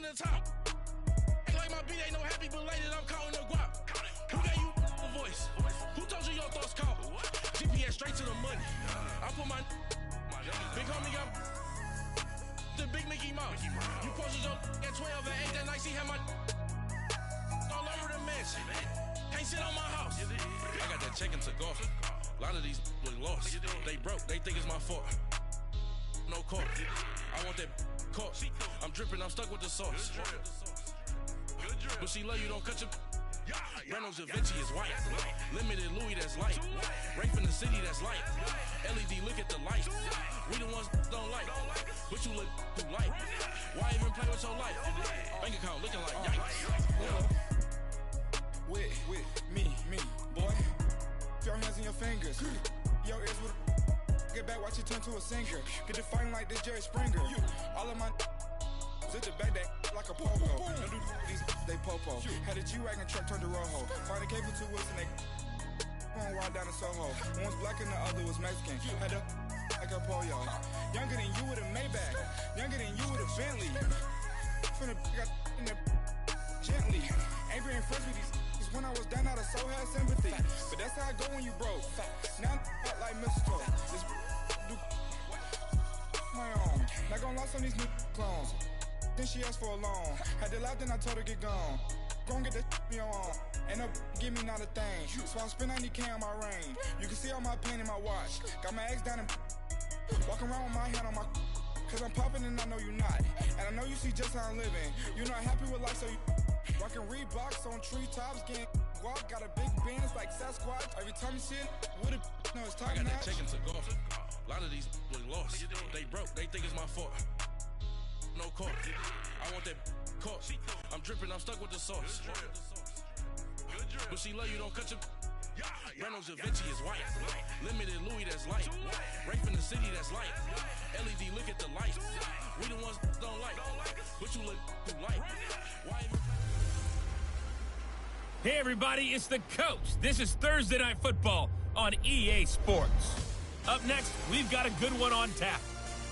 the top. Like my beat ain't no happy belated, I'm counting the guap. Who gave you a voice? Who told you your thoughts count? GPS straight to the money. I put my big homie got the big Mickey Mouse. You posted your at 12 and 8 that night, she had my all over the mansion. Can't sit on my house. I got that check-in to golf. A lot of these look lost. They broke, they think it's my fault. No court. I want that court. I'm dripping, I'm stuck with the sauce. But she love you, don't cut your Reynolds Da Vinci is white. Limited Louis, that's light. Rape in the city, that's light. LED, look at the lights. We the ones don't like. But you look too light. Why even play with your life? Bank account looking like yikes. With me, boy. Your hands in your fingers. Your ears with get back, watch it turn to a singer. Get the fighting like this Jerry Springer. All of my sit the back that like a pogo. Don't do these, they popo. Had a G-Wagon truck turned to Rojo. Find a cable 2 wheels and they going wild down in Soho. One was black and the other was Mexican. Had a like a pollo. Younger than you with a Maybach. Younger than you with a Bentley. From the got in the gently. Ain't being friends with these. When I was down out of so had sympathy. But that's how I go when you broke. Now I'm like mistletoe. This do my own. Not gonna lie, some of these new clones. Then she asked for a loan. Had to laugh, then I told her get gone. Gon' get that me on. Ain't no give me not a thing. So I spend 90K on my range. You can see all my pain in my watch. Got my ex down and walking around with my hand on my. Cause I'm popping and I know you not. And I know you see just how I'm living. You're not happy with life, so you rockin' Reeboks on treetops, getting walk. Got a big Benz like Sasquatch. Every time you see it, with it, no, it's top I got notch. that check-in to golf. A lot of these look lost. They broke, they think it's my fault. No court. I want that court. I'm dripping, I'm stuck with the sauce. But she love you, don't cut your Reynolds Da Vinci is white. Limited Louis, that's light. Rape in the city, that's light. LED, look at the lights. We the ones don't like. But you look too light. Why even? Hey everybody, it's the coach. This is Thursday Night Football on EA Sports. Up next, we've got a good one on tap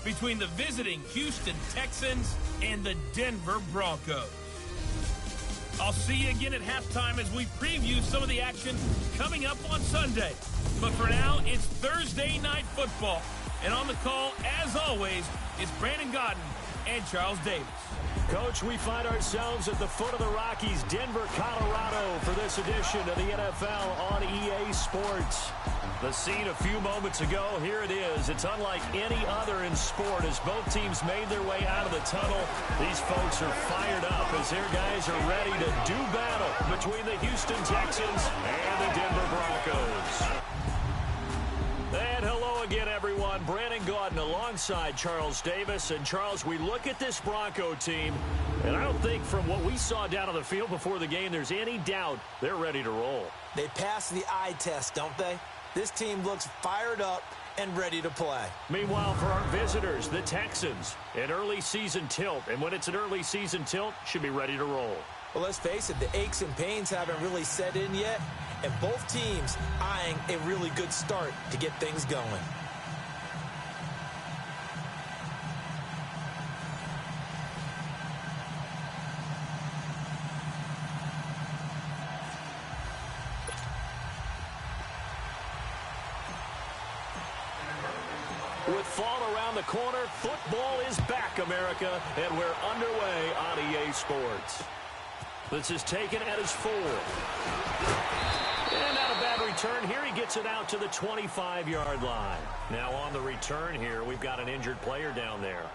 between the visiting Houston Texans and the Denver Broncos. I'll see you again at halftime as we preview some of the action coming up on Sunday. But for now, it's Thursday Night Football. And on the call, as always, is Brandon Godden and Charles Davis. Coach, we find ourselves at the foot of the Rockies, Denver, Colorado, for this edition of the NFL on EA Sports. The scene a few moments ago, here it is. It's unlike any other in sport as both teams made their way out of the tunnel. These folks are fired up as their guys are ready to do battle between the Houston Texans and the Denver Broncos. And hello again, everyone. Brandon Gaudin alongside Charles Davis. And, Charles, we look at this Bronco team, and I don't think from what we saw down on the field before the game there's any doubt they're ready to roll. They pass the eye test, don't they? This team looks fired up and ready to play. Meanwhile, for our visitors, the Texans, an early season tilt. And when it's an early season tilt, should be ready to roll. Well, let's face it, the aches and pains haven't really set in yet. And both teams eyeing a really good start to get things going. With fall around the corner, football is back, America, and we're underway on EA Sports. This is taken at his 4. And not a bad return here. He gets it out to the 25-yard line. Now on the return here, we've got an injured player down there.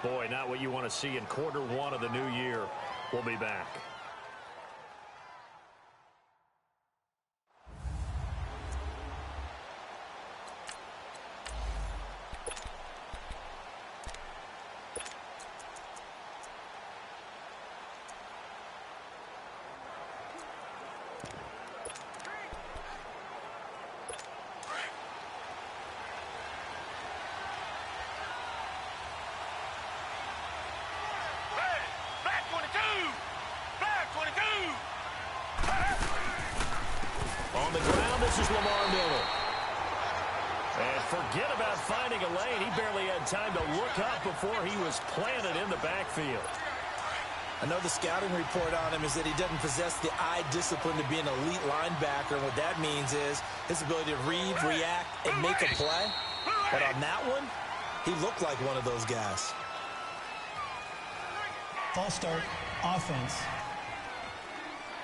Boy, not what you want to see in quarter 1 of the new year. We'll be back. On the ground, this is Lamar Miller. And forget about finding a lane. He barely had time to look up before he was planted in the backfield. I know the scouting report on him is that he doesn't possess the eye discipline to be an elite linebacker. And what that means is his ability to read, react, and make a play. But on that one, he looked like one of those guys. False start, offense.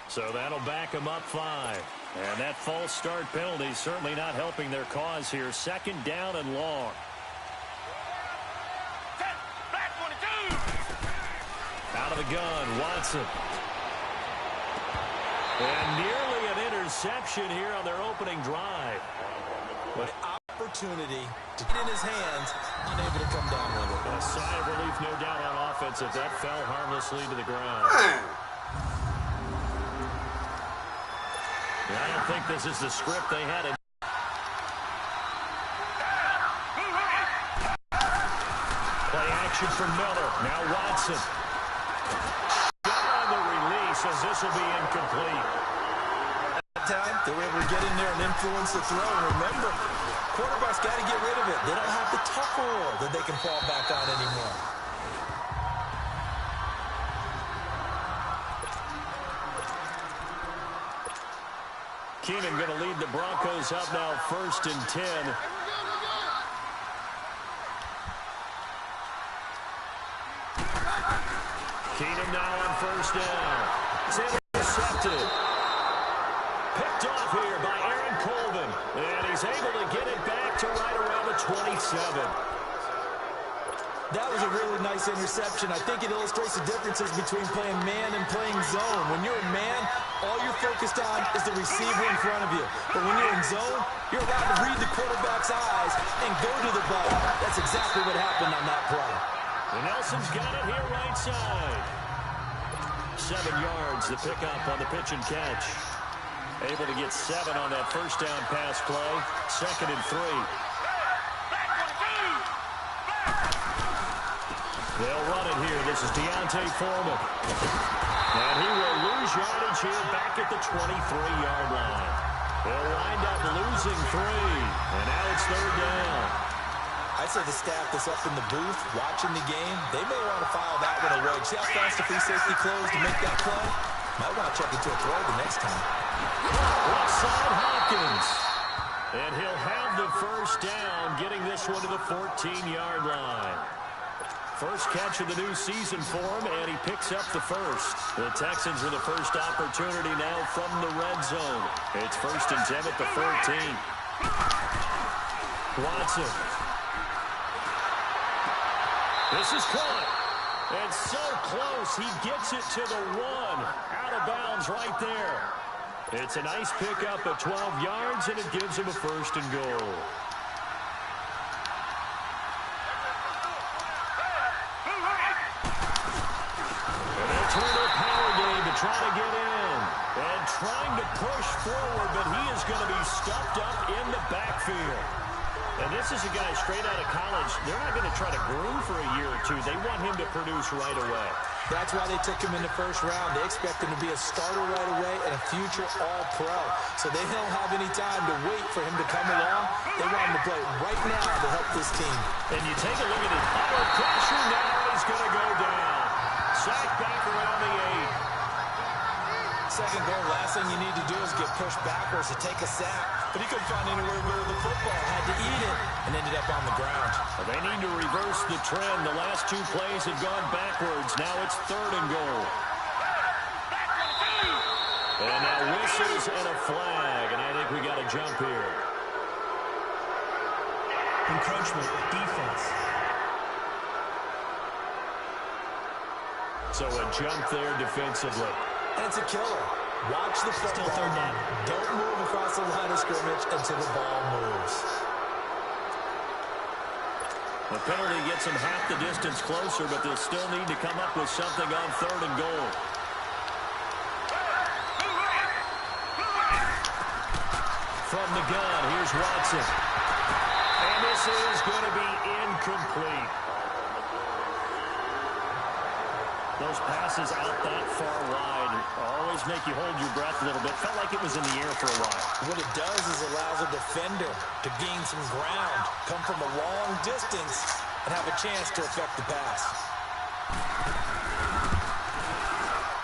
So that'll back him up 5. And that false start penalty is certainly not helping their cause here. 2nd down and long. Out of the gun, Watson. And nearly an interception here on their opening drive. But opportunity to get in his hands, unable to come down with it. A sigh of relief, no doubt, on offense if that fell harmlessly to the ground. I don't think this is the script they had. Play action from Miller. Now Watson. On the release, as this will be incomplete. That time, they were able to get in there and influence the throw. And remember, quarterbacks got to get rid of it. They don't have the tucker roll that they can fall back on anymore. Keenan going to lead the Broncos up now 1st and 10. Keenan now on 1st down. It's intercepted. Picked off here by Aaron Colvin. And he's able to get it back to right around the 27. That was a really nice interception. I think it illustrates the differences between playing man and playing zone. When you're in man, all you're focused on is the receiver in front of you. But when you're in zone, you're allowed to read the quarterback's eyes and go to the ball. That's exactly what happened on that play. And Nelson's got it here right side. 7 yards, the pickup on the pitch and catch. Able to get 7 on that 1st down pass play. 2nd and 3. They'll run it here. This is Deontay Foreman. And he will lose yardage here back at the 23-yard line. They'll wind up losing 3. And now it's 3rd down. I'd say the staff that's up in the booth watching the game, they may want to file that one away. See how fast the free safety closed to make that play? Might want to check into a throw the next time. Left side Hopkins. And he'll have the 1st down, getting this one to the 14-yard line. First catch of the new season for him, and he picks up the 1st. The Texans with the first opportunity now from the red zone. It's 1st and 10 at the 14. Watson. This is caught. And so close, he gets it to the 1. Out of bounds right there. It's a nice pickup at 12 yards, and it gives him a 1st and goal. And they'll turn their power game to try to get in. And trying to push forward, but he is going to be stuffed up in the backfield. And this is a guy straight out of college. They're not going to try to groom for a year or two. They want him to produce right away. That's why they took him in the 1st round. They expect him to be a starter right away and a future All-Pro. So they don't have any time to wait for him to come along. They want him to play right now to help this team. And you take a look at his upper pressure now. He's going to go down. Sacked back around the 8. 2nd goal, last thing you need to do is get pushed backwards to take a sack. But he couldn't find anywhere to go to the football. Had to eat it and ended up on the ground. Well, they need to reverse the trend. The last 2 plays have gone backwards. Now it's 3rd and goal. And now whistles and a flag. And I think we got a jump here. Encroachment, defense. So a jump there defensively. And it's a killer. Watch the football. Still 3rd down. Don't move across the line of scrimmage until the ball moves. The penalty gets them half the distance closer, but they'll still need to come up with something on 3rd and goal. From the gun, here's Watson. And this is going to be incomplete. Those passes out that far wide always make you hold your breath a little bit. Felt like it was in the air for a while. What it does is allows a defender to gain some ground, come from a long distance, and have a chance to affect the pass.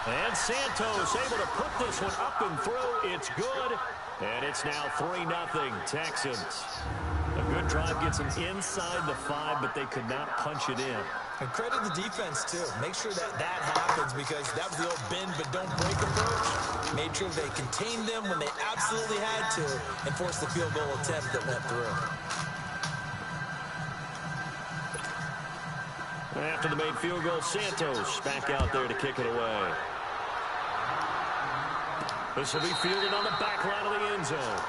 And Santos able to put this one up and through. It's good. And it's now 3-0 Texans. A good drive gets them inside the 5, but they could not punch it in. And credit the defense, too. Make sure that happens because that was the old bend but don't break approach. Made sure they contained them when they absolutely had to and forced the field goal attempt that went through. After the made field goal, Santos back out there to kick it away. This will be fielded on the back line of the end zone.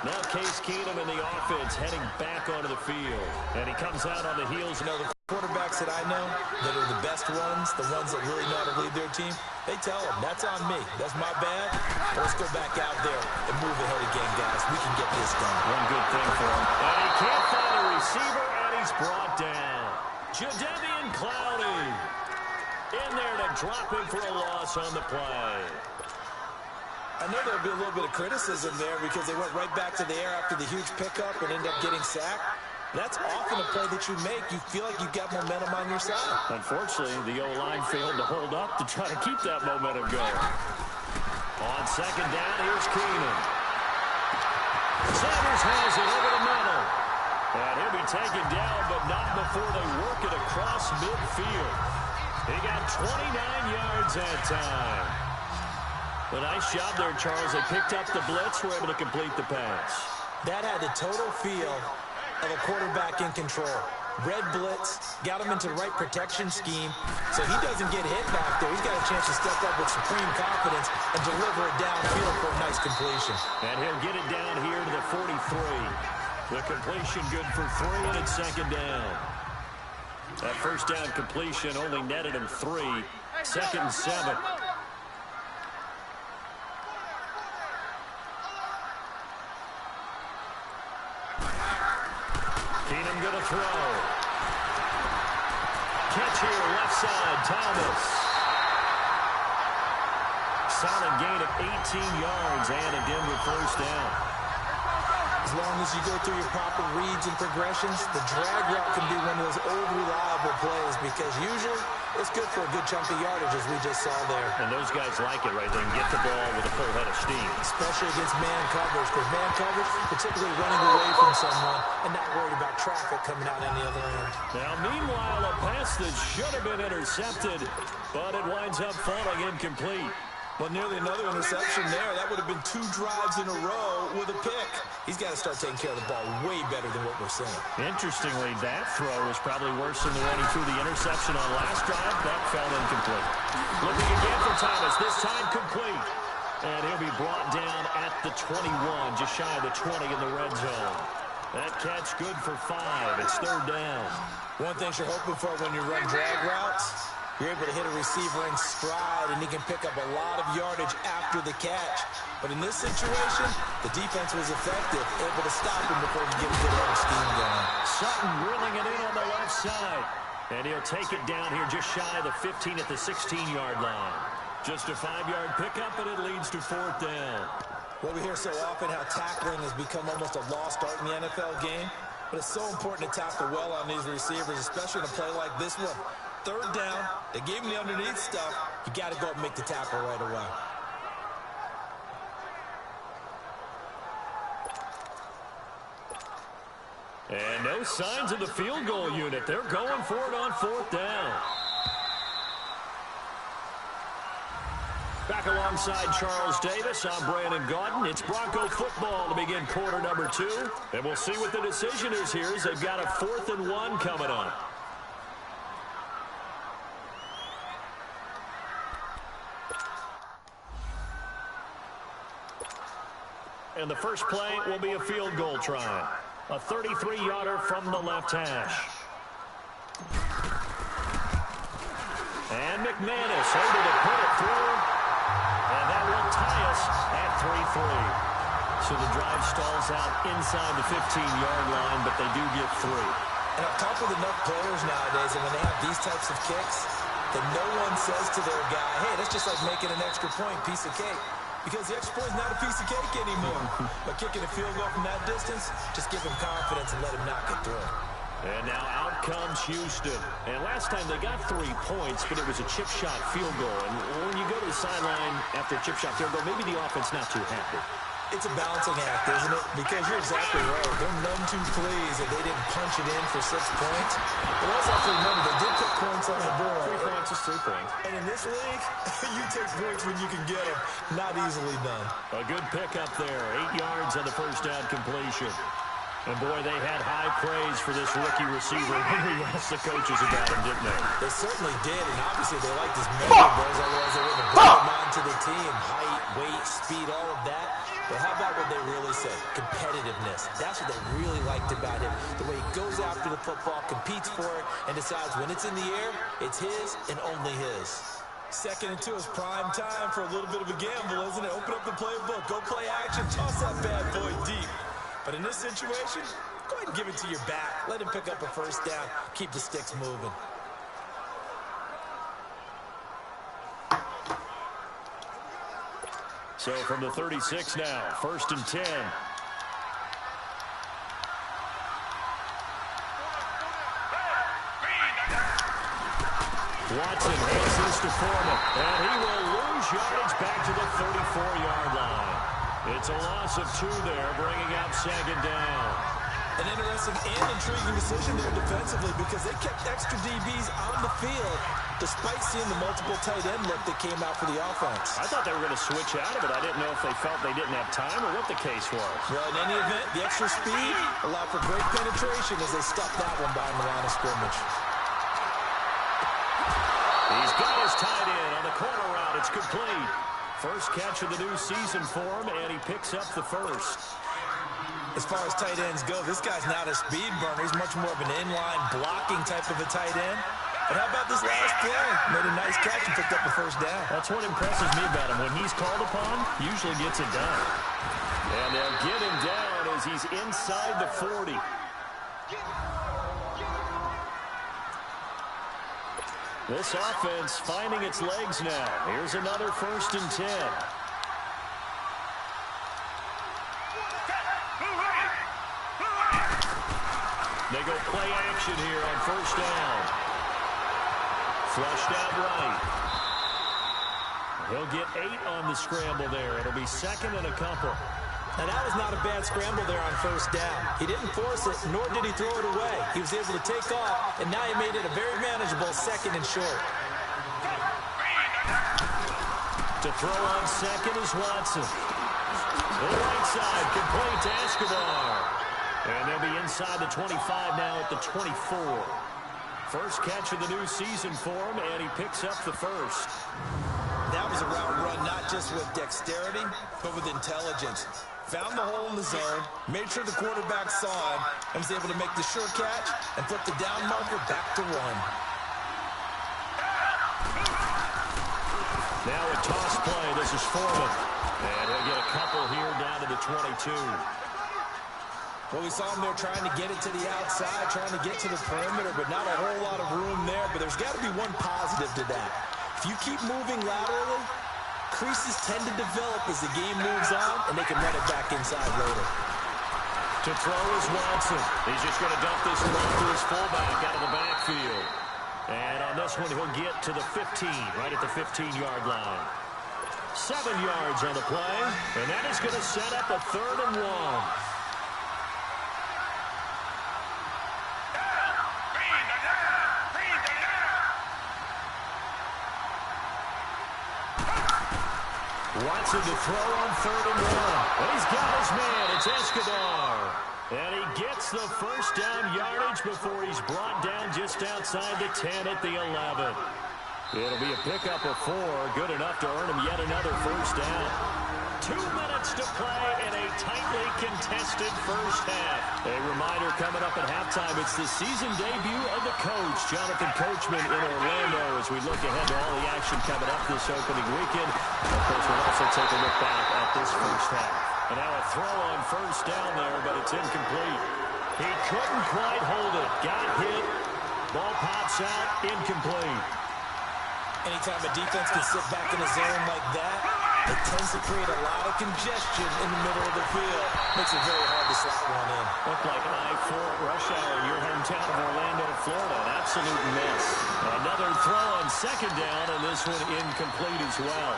Now Case Keenum in the offense heading back onto the field. And he comes out on the heels. You know, the quarterbacks that I know that are the best ones, the ones that really know how to lead their team, they tell them, that's on me. That's my bad. Let's go back out there and move ahead again, guys. We can get this done. One good thing for him. And he can't find a receiver, and he's brought down. Jadeveon Clowney in there to drop him for a loss on the play. I know there'll be a little bit of criticism there because they went right back to the air after the huge pickup and ended up getting sacked. That's often a play that you make. You feel like you've got momentum on your side. Unfortunately, the O-line failed to hold up to try to keep that momentum going. On second down, here's Keenum. Sanders has it over the middle. And he'll be taken down, but not before they work it across midfield. He got 29 yards that time. A nice job there, Charles. They picked up the blitz, were able to complete the pass. That had the total feel of a quarterback in control. Red blitz, got him into the right protection scheme, so he doesn't get hit back there. He's got a chance to step up with supreme confidence and deliver it downfield for a nice completion. And he'll get it down here to the 43. The completion good for 3, and it's second down. That first down completion only netted him 3. Second and 7. Keenum going to throw. Catch here, left side, Thomas. Solid gain of 18 yards and a Denver first down. As long as you go through your proper reads and progressions, the drag route can be one of those old reliable plays because usually it's good for a good chunk of yardage as we just saw there. And those guys like it right there and get the ball with a full head of steam. Especially against man coverage because man coverage, particularly running away from someone and not worried about traffic coming out on the other end. Now, meanwhile, a pass that should have been intercepted, but it winds up falling incomplete. Well, nearly another interception there. That would have been 2 drives in a row with a pick. He's got to start taking care of the ball way better than what we're seeing. Interestingly, that throw was probably worse than the one he threw the interception on last drive. That fell incomplete. Looking again for Thomas, this time complete. And he'll be brought down at the 21, just shy of the 20 in the red zone. That catch good for 5. It's third down. One thing you're hoping for when you run drag routes, you're able to hit a receiver in stride, and he can pick up a lot of yardage after the catch. But in this situation, the defense was effective, able to stop him before he get a good head of steam going. Sutton reeling it in on the left side. And he'll take it down here just shy of the 15 at the 16-yard line. Just a 5-yard pickup, and it leads to fourth down. Well, we hear so often how tackling has become almost a lost art in the NFL game. But it's so important to tackle well on these receivers, especially in a play like this one. Third down, they gave him the underneath stuff. You got to go up and make the tackle right away. And no signs of the field goal unit. They're going for it on fourth down. Back alongside Charles Davis, I'm Brandon Gaudin. It's Bronco football to begin quarter number 2. And we'll see what the decision is here as they've got a 4th and 1 coming up. And the first play will be a field goal try. A 33-yarder from the left hash. And McManus able to put it through. And that will tie us at 3-3. So the drive stalls out inside the 15-yard line, but they do get 3. And I've talked with enough players nowadays, and when they have these types of kicks, that no one says to their guy, hey, that's just like making an extra point, piece of cake. Because the extra point is not a piece of cake anymore. But kicking a field goal from that distance, just give him confidence and let him knock it through. And now out comes Houston. And last time they got 3 points, but it was a chip shot field goal. And when you go to the sideline after a chip shot field goal, maybe the offense not too happy. It's a balancing act, isn't it? Because you're exactly right. They're none too pleased that they didn't punch it in for 6 points. But let's also remember, they did put points on the board. 3 points is 3 points. And in this league, you take points when you can get them. Not easily done. A good pickup there. 8 yards on the first down completion. And, boy, they had high praise for this rookie receiver. We asked the coaches about him, didn't they? They certainly did, and obviously they liked his measurables, otherwise they wouldn't have brought him onto the team. Height, weight, speed, all of that. But how about what they really said? Competitiveness. That's what they really liked about him. The way he goes after the football, competes for it, and decides when it's in the air, it's his and only his. 2nd and 2 is prime time for a little bit of a gamble, isn't it? Open up the playbook, go play action, toss that bad boy deep. But in this situation, go ahead and give it to your back. Let him pick up a first down. Keep the sticks moving. So from the 36 now, 1st and 10. Watson hands this to Foreman, and he will lose yardage back to the 34-yard line. It's a loss of 2 there, bringing up 2nd down. An interesting and intriguing decision there defensively because they kept extra DBs on the field despite seeing the multiple tight end look that came out for the offense. I thought they were going to switch out of it. I didn't know if they felt they didn't have time or what the case was. Well, in any event, the extra speed allowed for great penetration as they stuffed that one behind the line of scrimmage. He's got his tight end on the corner route. It's complete. First catch of the new season for him, and he picks up the first. As far as tight ends go, this guy's not a speed burner. He's much more of an inline blocking type of a tight end. But how about this last play? Made a nice catch and picked up the first down. That's what impresses me about him. When he's called upon, usually gets it done. And they'll get him down as he's inside the 40. This offense finding its legs now. Here's another 1st and 10. They go play action here on 1st down. Flushed out right. He'll get 8 on the scramble there. It'll be 2nd and a couple. And that was not a bad scramble there on 1st down. He didn't force it, nor did he throw it away. He was able to take off, and now he made it a very manageable 2nd and short. To throw on 2nd is Watson. To the right side, complete to Escobar. And they'll be inside the 25 now at the 24. First catch of the new season for him, and he picks up the first. That was a route run not just with dexterity, but with intelligence. Found the hole in the zone, made sure the quarterback saw him, and was able to make the sure catch and flip the down marker back to 1. Now a toss play. This is Foreman. And he'll get a couple here down to the 22. Well, we saw him there trying to get it to the outside, trying to get to the perimeter, but not a whole lot of room there. But there's got to be one positive to that. If you keep moving laterally, creases tend to develop as the game moves on, and they can run it back inside later. To throw is Watson. He's just going to dump this one to his fullback out of the backfield. And on this one, he'll get to the 15, right at the 15-yard line. 7 yards on the play, and that is going to set up a 3rd and 1. Watson to throw on 3rd and 1. And he's got his man. It's Escobar. And he gets the first down yardage before he's brought down just outside the 10 at the 11. It'll be a pickup of 4. Good enough to earn him yet another first down. 2 minutes to play in a tightly contested first half. A reminder coming up at halftime, it's the season debut of the coach, Jonathan Coachman in Orlando, as we look ahead to all the action coming up this opening weekend. Of course, we'll also take a look back at this first half. And now a throw on first down there, but it's incomplete. He couldn't quite hold it. Got hit. Ball pops out. Incomplete. Anytime a defense can sit back in a zone like that, It tends to create a lot of congestion in the middle of the field. Makes it very hard to slot one in. Looked like I-4 rush hour in your hometown of Orlando, Florida. An absolute mess. Another throw on second down, and this one incomplete as well.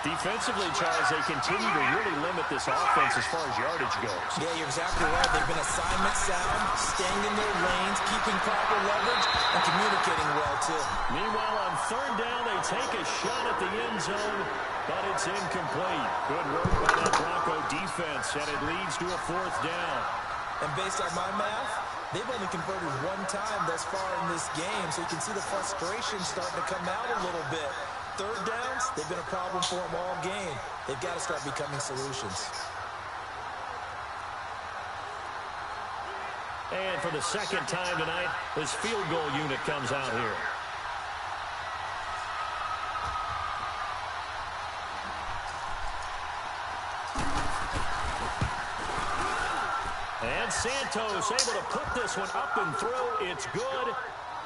Defensively, Charles, they continue to really limit this offense as far as yardage goes. Yeah, you're exactly right. They've been assignment sound, staying in their lanes, keeping proper leverage, and communicating well, too. Meanwhile, on third down, they take a shot at the end zone, but it's incomplete. Good work by that Bronco defense, and it leads to a fourth down. And based on my math, they've only converted one time thus far in this game, so you can see the frustration starting to come out a little bit. Third downs, they've been a problem for them all game. They've got to start becoming solutions. And for the second time tonight, this field goal unit comes out here. And Santos able to put this one up and through. It's good.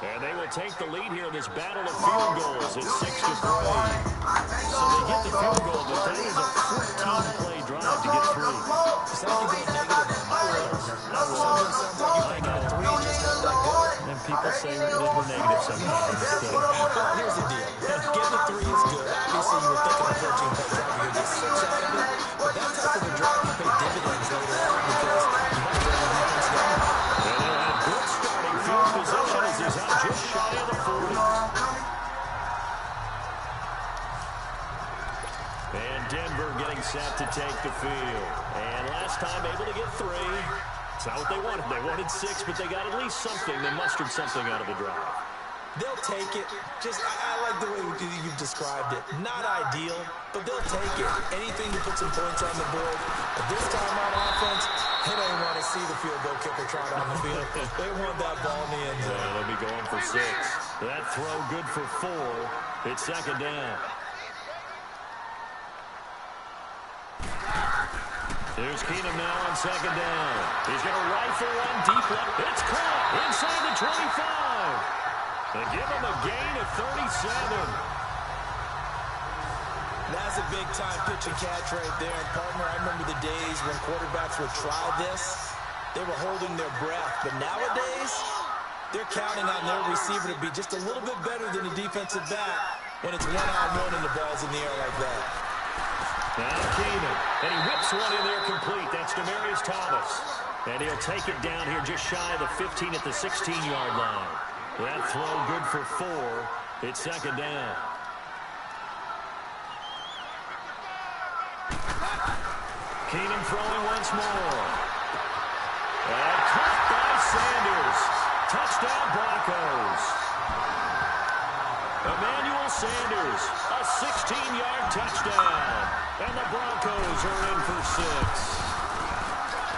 And they will take the lead here in this battle of field goals. It's 6-3. So they get the field goal, but that is a 14-play drive to get three. It's like you go negative on I got three just not that good. And people say we're negative sometimes. Well, here's the deal. Getting the three is good. Obviously, you were thinking of 14-play drive. You're going to get 6 out of it. But that type of a drive can pay dividends later on because you might bring the defense down. And they'll have good starting field position as he's out just shy of the 40. And Denver getting set to take the field. And last time able to get 3. It's not what they wanted. They wanted 6, but they got at least something. They mustered something out of the drive. They'll take it. I like the way you've described it. Not ideal, but they'll take it. Anything to put some points on the board. But this time on offense, they don't want to see the field goal kicker trot on the field. They want that ball in the end zone. Yeah, they'll be going for 6. That throw good for 4. It's second down. Here's Keenum now on second down. He's going to rifle one deep left. It's caught inside the 25. They give him a gain of 37. That's a big-time pitch and catch right there. And, partner, I remember the days when quarterbacks would try this. They were holding their breath. But nowadays, they're counting on their receiver to be just a little bit better than a defensive back when it's one-on-one and the ball's in the air like that. Now Keenum, and he whips one in there complete. That's Demaryius Thomas. And he'll take it down here just shy of the 15 at the 16-yard line. That throw good for 4. It's second down. Keenum throwing once more. And caught by Sanders. Touchdown Broncos. Emmanuel Sanders, a 16-yard touchdown. And the Broncos are in for 6.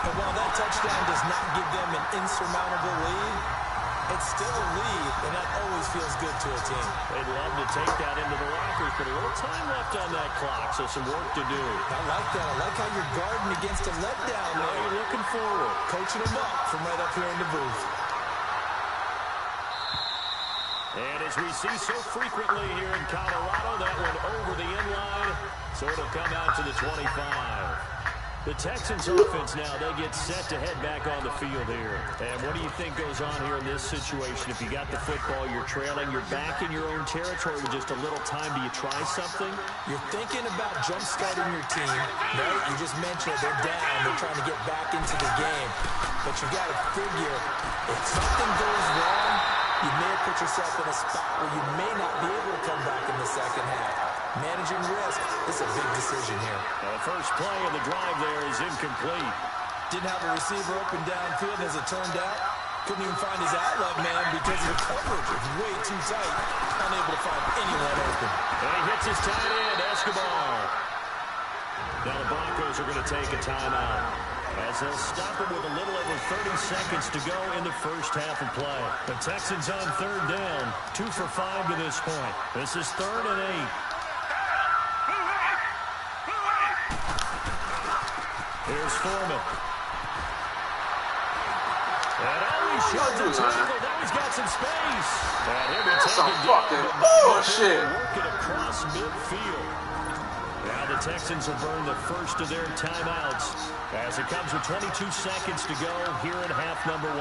And while that touchdown does not give them an insurmountable lead, it's still a lead, and that always feels good to a team. They'd love to take that into the lockers, but a little time left on that clock, so some work to do. I like that. I like how you're guarding against a letdown there. Now you're looking forward. Coaching them up from right up here in the booth. And as we see so frequently here in Colorado, that one over the inline, so it'll come out to the 25. The Texans offense now, they get set to head back on the field here. And what do you think goes on here in this situation? If you got the football, you're trailing, you're back in your own territory with just a little time. Do you try something? You're thinking about jump-starting your team, right? You just mentioned they're down. They're trying to get back into the game. But you got to figure, if something goes wrong, you may have put yourself in a spot where you may not be able to come back in the second half. Managing risk is a big decision here. The first play of the drive there is incomplete. Didn't have a receiver open downfield, as it turned out. Couldn't even find his outlet man because the coverage was way too tight. Unable to find anyone open. And he hits his tight end, Escobar. Now the Broncos are going to take a timeout as they'll stop it with a little over 30 seconds to go in the first half of play. The Texans on third down, 2 for 5 to this point. This is 3rd and 8. Here's Foreman. And he shows a tackle. Now he's got some space. And he'll be taken down. Bullshit. Working across midfield. Now the Texans will burn the first of their timeouts as it comes with 22 seconds to go here in half number 1.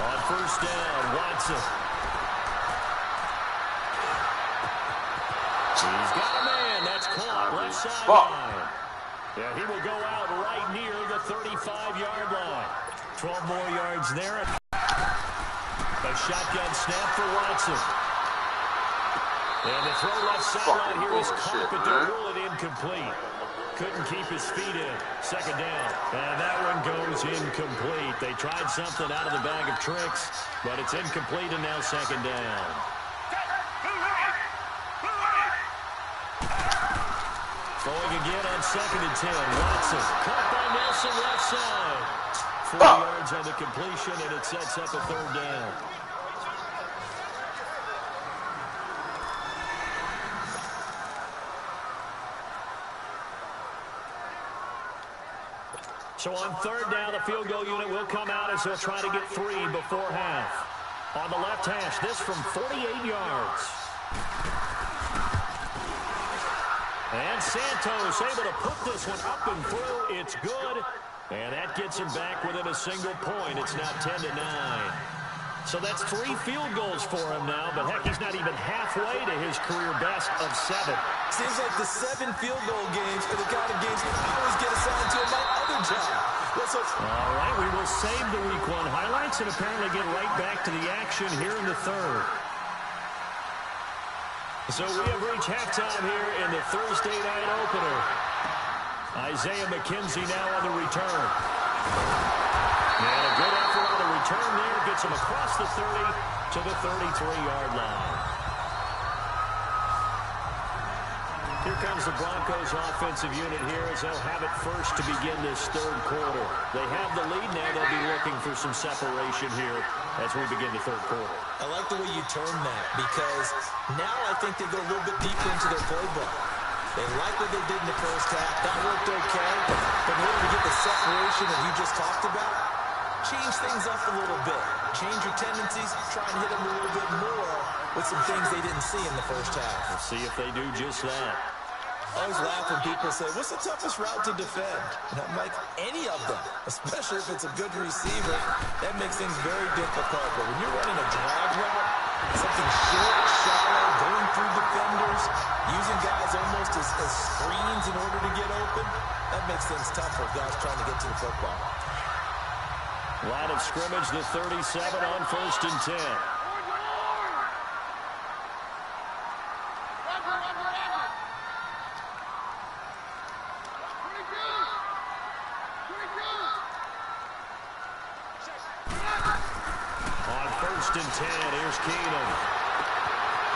On first down, Watson. He's got a man. That's caught left sideline. Yeah, he will go out right near the 35-yard line. 12 more yards there. A shotgun snap for Watson. And the throw left sideline here is caught, but they'll rule it incomplete. Couldn't keep his feet in. Second down. And that one goes incomplete. They tried something out of the bag of tricks, but it's incomplete, and now second down. Throwing again on 2nd and 10. Watson. Caught by Nelson left side. 4 yards on the completion, and it sets up a third down. So on third down, the field goal unit will come out as they'll try to get 3 before half. On the left hash, this from 48 yards. And Santos able to put this one up and through. It's good. And that gets him back within a single point. It's now 10-9. So that's 3 field goals for him now, but heck, he's not even halfway to his career best of 7. Seems like the 7 field goal games are the kind of games I always get assigned to in my other job. All right, we will save the Week 1 highlights and apparently get right back to the action here in the third. So we have reached halftime here in the Thursday night opener. Isaiah McKenzie now on the return. And a good effort on the return there. Gets him across the 30 to the 33-yard line. Here comes the Broncos offensive unit here as they'll have it first to begin this third quarter. They have the lead now. They'll be looking for some separation here as we begin the third quarter. I like the way you term that because now I think they go a little bit deeper into their playbook. They like what they did in the first half. That worked okay. But in order to get the separation that you just talked about, change things up a little bit. Change your tendencies. Try and hit them a little bit more with some things they didn't see in the first half. We'll see if they do just that. I always laugh when people say, what's the toughest route to defend? And I'm like, any of them, especially if it's a good receiver. That makes things very difficult. But when you're running a drag route, something short, shallow, going through defenders, using guys almost as screens in order to get open, that makes things tough for guys trying to get to the football. Line of scrimmage, the 37 on 1st and 10. On 1st and 10, here's Keenum.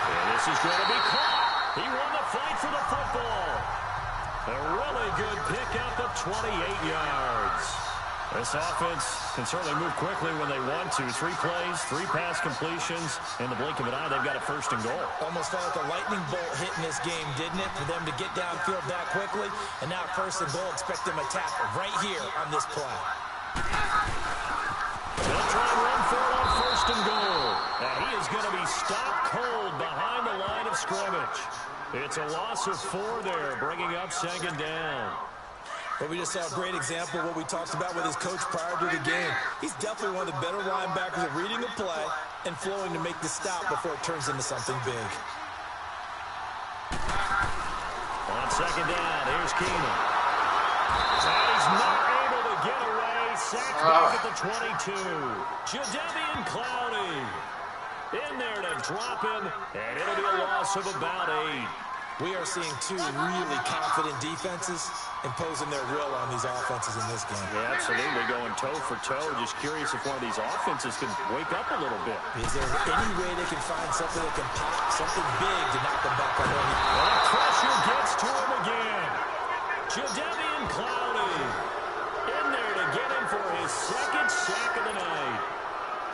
And this is going to be caught. He won the fight for the football. A really good pickup of 28 yards. This offense can certainly move quickly when they want to. 3 plays, 3 pass completions. In the blink of an eye, they've got a 1st and goal. Almost felt like a lightning bolt hit in this game, didn't it? For them to get downfield that quickly. And now 1st and goal, expect them to tackle right here on this play. They'll try and run for it on 1st and goal. And he is going to be stopped cold behind the line of scrimmage. It's a loss of 4 there, bringing up 2nd down. But we just saw a great example of what we talked about with his coach prior to the game. He's definitely one of the better linebackers at reading the play and flowing to make the stop before it turns into something big. On 2nd down, here's Keenum. And he's not able to get away. Sacked back at the 22. Jadeveon Clowney in there to drop him, and it'll be a loss of about 8. We are seeing 2 really confident defenses imposing their will on these offenses in this game. Yeah, absolutely, going toe for toe. Just curious if one of these offenses can wake up a little bit. Is there any way they can find something that can pop, something big to knock them back on their feet? And the pressure gets to him again. Jadeveon Clowney in there to get him for his 2nd sack of the night.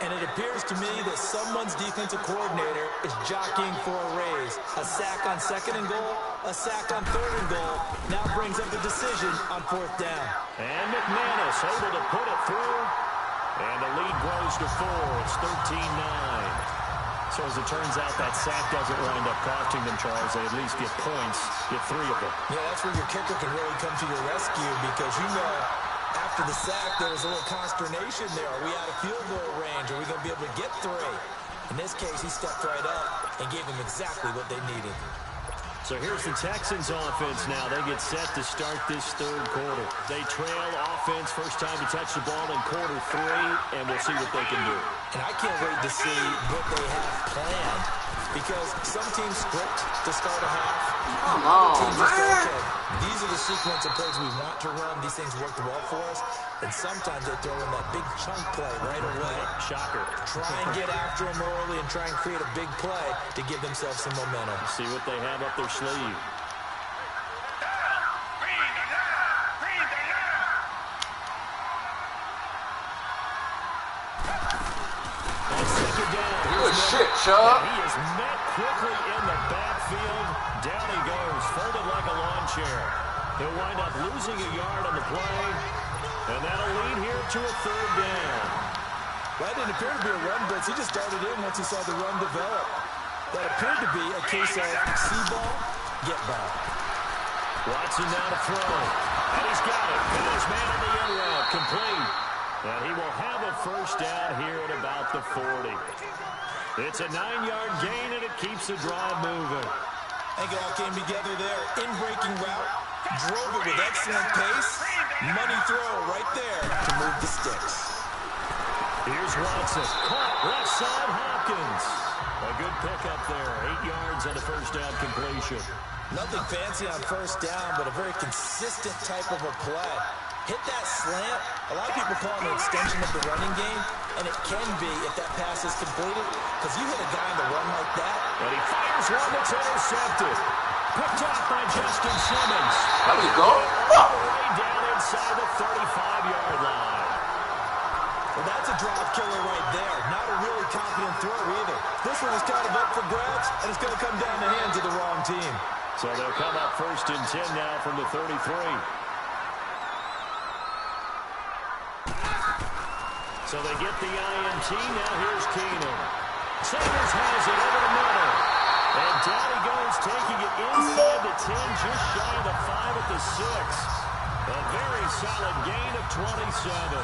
And it appears to me that someone's defensive coordinator is jockeying for a raise. A sack on 2nd and goal, a sack on 3rd and goal. Now brings up the decision on 4th down. And McManus able to put it through. And the lead grows to 4. It's 13-9. So as it turns out, that sack doesn't wind up costing them, Charles. They at least get points, get 3 of them. Yeah, that's where your kicker can really come to your rescue because you know after the sack there was a little consternation there. Are we out of field goal range? Are we going to be able to get 3? In this case, he stepped right up and gave them exactly what they needed. So here's the Texans offense now. They get set to start this third quarter. They trail offense, first time to touch the ball in quarter 3, and we'll see what they can do. And I can't wait to see what they have planned because some teams script to start a half. Come on, man. These are the sequence of plays we want to run. These things work well for us. And sometimes they throw in that big chunk play right away. Shocker. Try and get after them early and try and create a big play to give themselves some momentum. See what they have up their sleeve. Good shit, Chubb. He is met quickly in the backfield. Down he goes, folded like a lawn chair. He'll wind up losing a yard on the play, and that'll lead here to a 3rd down. That didn't appear to be a run blitz. He just darted in once he saw the run develop. That appeared to be a case of see ball, get ball. Watson now to throw, and he's got it. And his man in the end route, complete. And he will have a 1st down here at about the 40. It's a 9-yard gain, and it keeps the drive moving. I think it all came together there. In-breaking route, drove it with excellent pace. Money throw right there to move the sticks. Here's Watson. Caught left side, Hopkins. A good pickup there. 8 yards on the 1st down completion. Nothing fancy on 1st down, but a very consistent type of a play. Hit that slant. A lot of people call it an extension of the running game, and it can be if that pass is completed, because you hit a guy on the run like that. And he fires one that's intercepted. Picked off by Justin Simmons. There we go. All the way down inside the 35-yard line. Well, that's a drive killer right there. Not a really confident throw either. This one is kind of up for grabs, and it's going to come down the hands of the wrong team. So they'll come up 1st and 10 now from the 33. So they get the INT. Now here's Keenum. Sanders has it over the middle. And down he goes, taking it inside the 10, just shy of the 5 at the 6. A very solid gain of 27.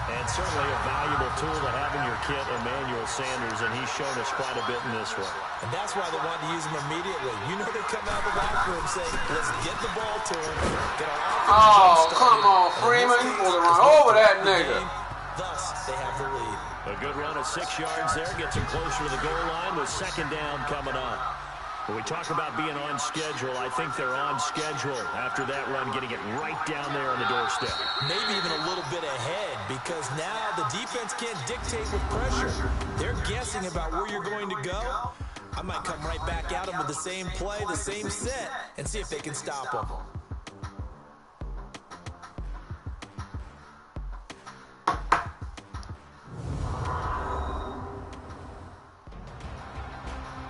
And certainly a valuable tool to have in your kit, Emmanuel Sanders, and he's shown us quite a bit in this one. And that's why they wanted to use him immediately. You know they're coming out of the locker room saying, let's get the ball to him. Get our Oh, come on, Freeman. You want to run over that nigga. Thus, they have the lead. A good run of 6 yards there. Gets him closer to the goal line with 2nd down coming up. When we talk about being on schedule, I think they're on schedule after that run, getting it right down there on the doorstep. Maybe even a little bit ahead because now the defense can't dictate with pressure. They're guessing about where you're going to go. I might come right back at them with the same play, the same set, and see if they can stop them.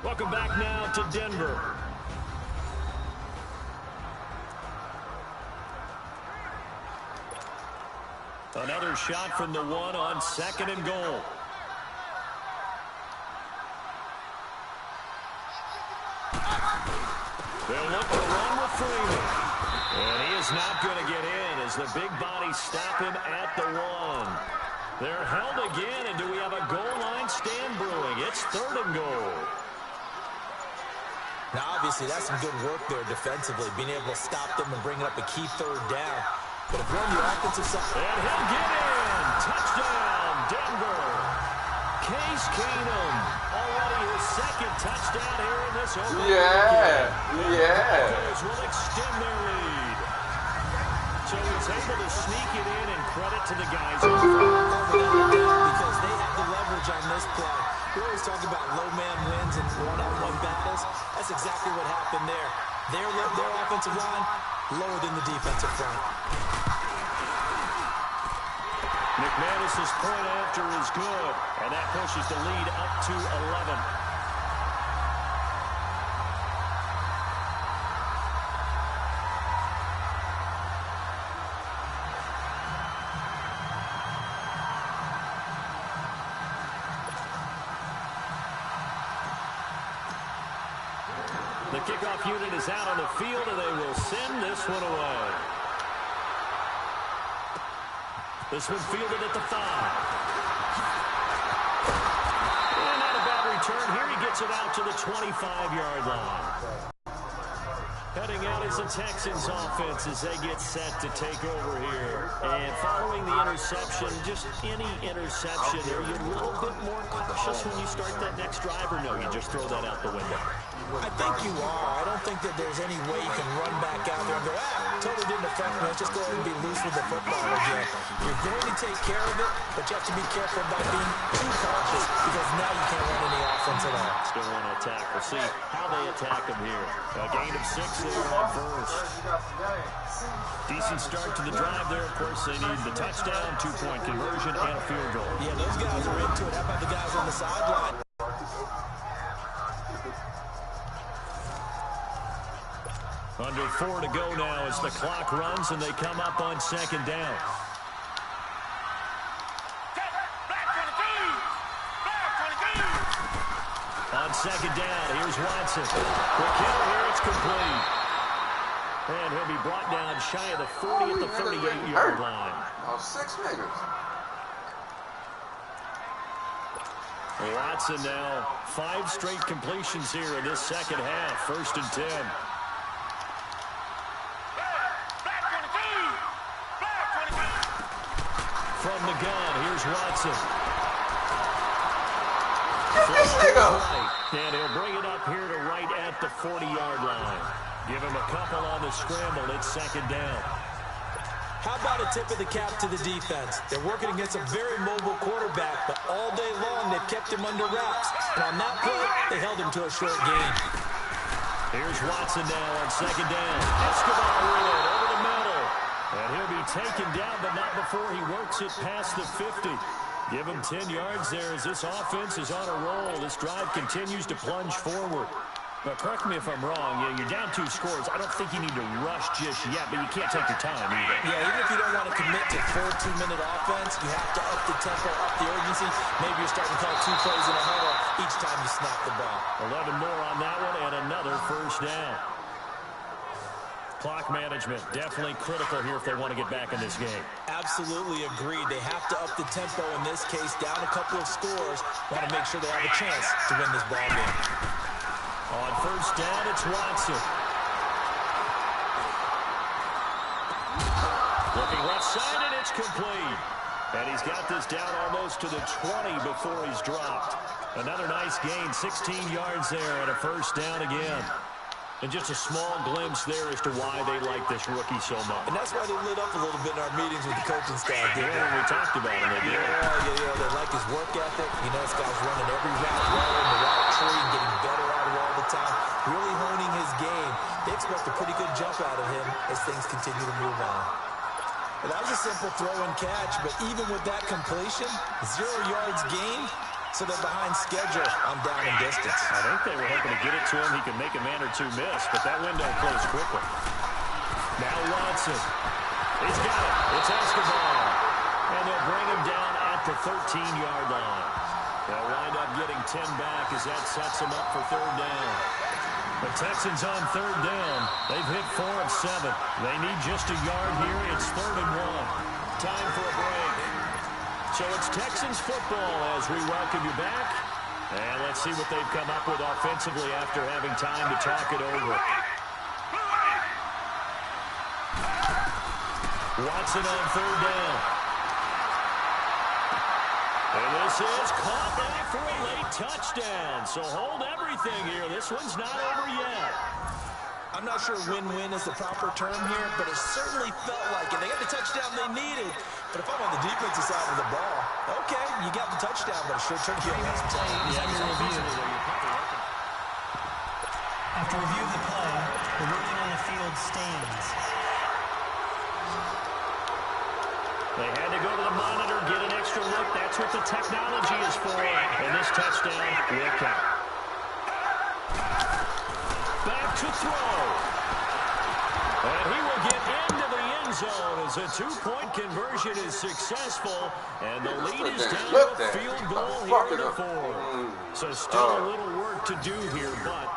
Welcome back now to Denver. Another shot from the 1 on 2nd and goal. They'll look to run with Freeman. And he is not going to get in as the big bodies stop him at the 1. They're held again, and do we have a goal line stand brewing? It's 3rd and goal. Now, obviously, that's some good work there defensively, being able to stop them and bring up a key 3rd down. But if you're on the offensive side... And he'll get in! Touchdown, Denver! Case Keenum, already his 2nd touchdown here in this opening. Yeah. Broncos will extend their lead. So he's able to sneak it in, and credit to the guys in front. Because they have the leverage on this play. We always talk about low man wins and one-on-one battles. That's exactly what happened there. Their offensive line lower than the defensive front. McManus's point after is good, and that pushes the lead up to 11. The kickoff unit is out on the field, and they will send this one away. This one fielded at the 5. And not a bad return here. He gets it out to the 25-yard line. Heading out is the Texans offense as they get set to take over here. And following the interception, just any interception, are you a little bit more cautious when you start that next drive, or no, you just throw that out the window? I think you are. I don't think that there's any way you can run back out there and go, totally didn't affect me. Let's just go ahead and be loose with the football again. You're going to take care of it, but you have to be careful about being too cautious because now you can't run any offense at all. Still want to attack. We'll see how they attack them here. A gain of 6 there on first. Decent start to the drive there. Of course, they need the touchdown, 2-point conversion, and a field goal. Yeah, those guys are into it. How about the guys on the sideline? Under 4 to go now as the clock runs and they come up on 2nd down. On 2nd down, here's Watson. Quick hitter here, it's complete. And he'll be brought down shy of the 40 at the 38-yard line. Oh, 6 niggas. Watson now, 5 straight completions here in this second half. 1st and 10. From the gun, here's Watson. And he'll bring it up here to right at the 40-yard line. Give him a couple on the scramble. It's 2nd down. How about a tip of the cap to the defense? They're working against a very mobile quarterback, but all day long they've kept him under wraps. And on that play, they held him to a short gain. Here's Watson now on 2nd down. Escobar with it over the middle. And he'll be taken down, but not before he works it past the 50. Give him 10 yards there as this offense is on a roll. This drive continues to plunge forward. But correct me if I'm wrong, you're down 2 scores. I don't think you need to rush just yet, but you can't take your time either. Yeah, even if you don't want to commit to full 2-minute offense, you have to up the tempo, up the urgency. Maybe you're starting to call 2 plays in a huddle each time you snap the ball. 11 more on that one and another 1st down. Clock management, definitely critical here if they want to get back in this game. Absolutely agreed. They have to up the tempo in this case, down a couple of scores. Want to make sure they have a chance to win this ball game. On 1st down, it's Watson. Looking left side, and it's complete. And he's got this down almost to the 20 before he's dropped. Another nice gain, 16 yards there, and a 1st down again. And just a small glimpse there as to why they like this rookie so much. And that's why they lit up a little bit in our meetings with the coaching staff. Yeah, we talked about it. Yeah, they like his work ethic. You know, this guy's running every route well in the route tree and getting better at it all the time. Really honing his game. They expect a pretty good jump out of him as things continue to move on. Well, that was a simple throw and catch, but even with that completion, 0 yards gained. So they're behind schedule on down and distance. I think they were hoping to get it to him. He could make a man or 2 miss, but that window closed quickly. Now Watson. He's got it. It's Escobar. And they'll bring him down at the 13-yard line. They'll wind up getting 10 back as that sets them up for 3rd down. The Texans on 3rd down. They've hit 4 of 7. They need just a yard here. It's 3rd and 1. Time for a break. So it's Texans football as we welcome you back. And let's see what they've come up with offensively after having time to talk it over. Watson on 3rd down. And this is caught back for a late touchdown. So hold everything here. This one's not over yet. I'm not sure win-win is the proper term here, but it certainly felt like it. They got the touchdown they needed. But if I'm on the defensive side of the ball, okay, you got the touchdown, but it sure took you a long time. After review of the play, the ruling on the field stands. They had to go to the monitor, get an extra look. That's what the technology is for. And this touchdown will count. Back to throw. And he will get into the end zone as a 2-point conversion is successful. And the lead is down to a field goal here in the 4th. So still a little work to do here, but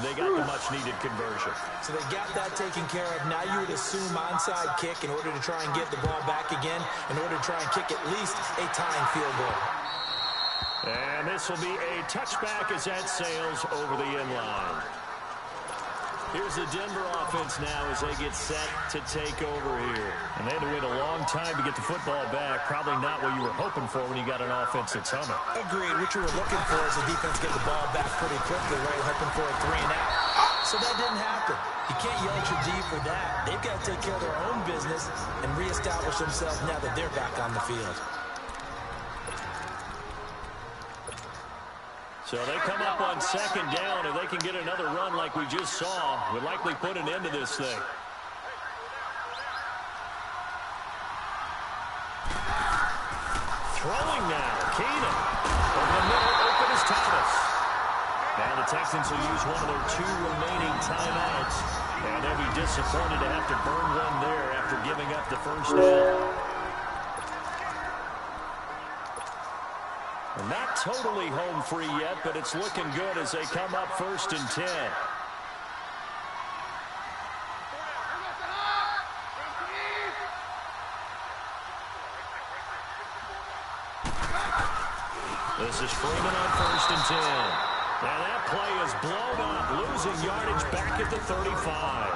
they got the much-needed conversion. So they got that taken care of. Now you would assume onside kick in order to try and get the ball back again, in order to try and kick at least a tying field goal. And this will be a touchback as that sails over the end line. Here's the Denver offense now as they get set to take over here. And they had to wait a long time to get the football back. Probably not what you were hoping for when you got an offense that's humming. Agreed. What you were looking for is the defense get the ball back pretty quickly, right? Hoping for a 3 and out. So that didn't happen. You can't yell at your D for that. They've got to take care of their own business and reestablish themselves now that they're back on the field. So they come up on second down. If they can get another run like we just saw, would likely put an end to this thing. Throwing now, Keenan. Over the middle, open is Thomas. Now the Texans will use one of their 2 remaining timeouts. And they'll be disappointed to have to burn one there after giving up the first down. Not totally home free yet, but it's looking good as they come up 1st and 10. This is Freeman on 1st and 10. Now that play is blown up, losing yardage back at the 35.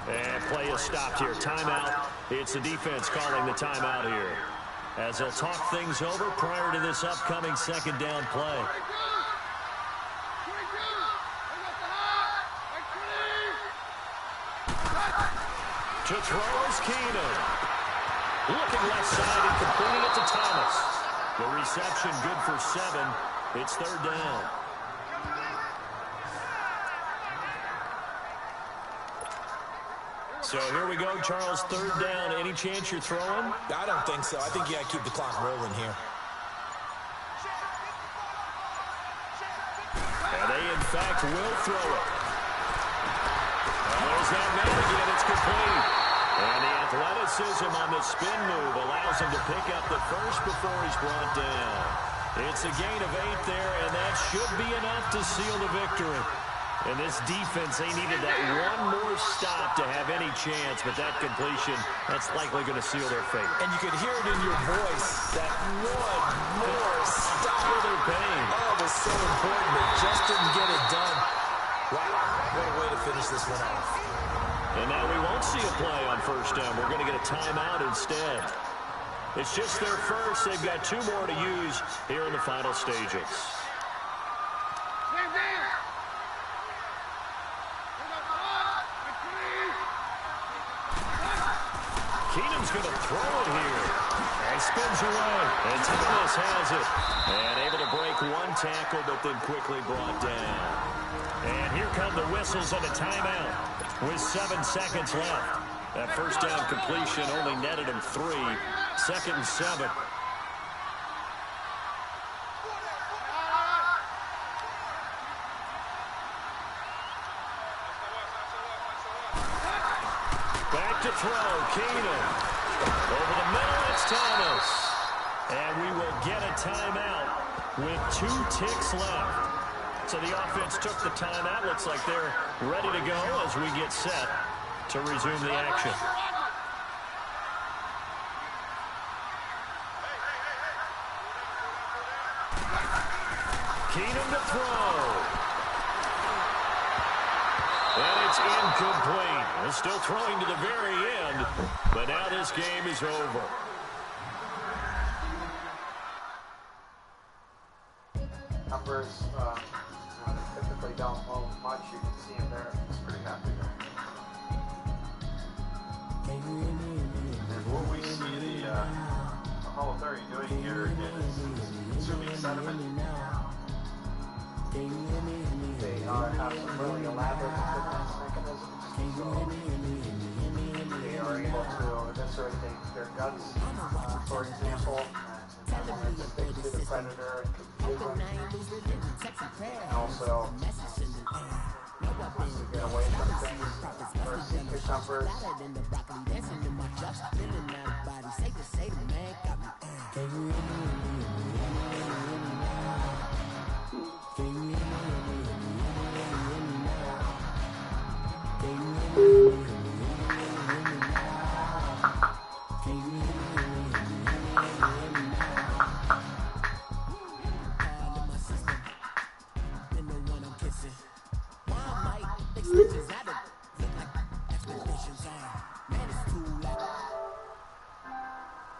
And play is stopped here. Timeout. It's the defense calling the timeout here, as they'll talk things over prior to this upcoming 2nd down play. To throw is Keenan. Looking left side and completing it to Thomas. The reception good for 7. It's 3rd down. So here we go, Charles, 3rd down. Any chance you're throwing? I don't think so. I think you got to keep the clock rolling here. And they, in fact, will throw it. There's that man again. It's complete. And the athleticism on the spin move allows him to pick up the first before he's brought down. It's a gain of 8 there, and that should be enough to seal the victory. And this defense, they needed that one more stop to have any chance, but that completion, that's likely going to seal their fate. And you could hear it in your voice, that one more stop. Feel their pain. Oh, it was so important. They just didn't get it done. Wow, what a way to finish this one off. And now we won't see a play on 1st down. We're going to get a timeout instead. It's just their first. They've got 2 more to use here in the final stages. Keenum's going to throw it here. And spins away. And Thomas has it. And able to break 1 tackle, but then quickly brought down. And here come the whistles and a timeout with 7 seconds left. That 1st down completion only netted him 3. 2nd and 7. Back to throw, Keenum. Over the middle, it's Thomas. And we will get a timeout with 2 ticks left. So the offense took the timeout. Looks like they're ready to go as we get set to resume the action. Keenum to throw. And it's incomplete. They're still throwing to the very end, but now this game is over. Numbers, they typically don't move much. You can see him there. He's pretty happy there. And what we see the Hall of 30 doing here is consuming sediment. They have some really elaborate defense mechanisms, so they are able to eviscerate their guts, for example, and they can to the predator and confuse them, and also to get away from things or see cucumbers. Stitches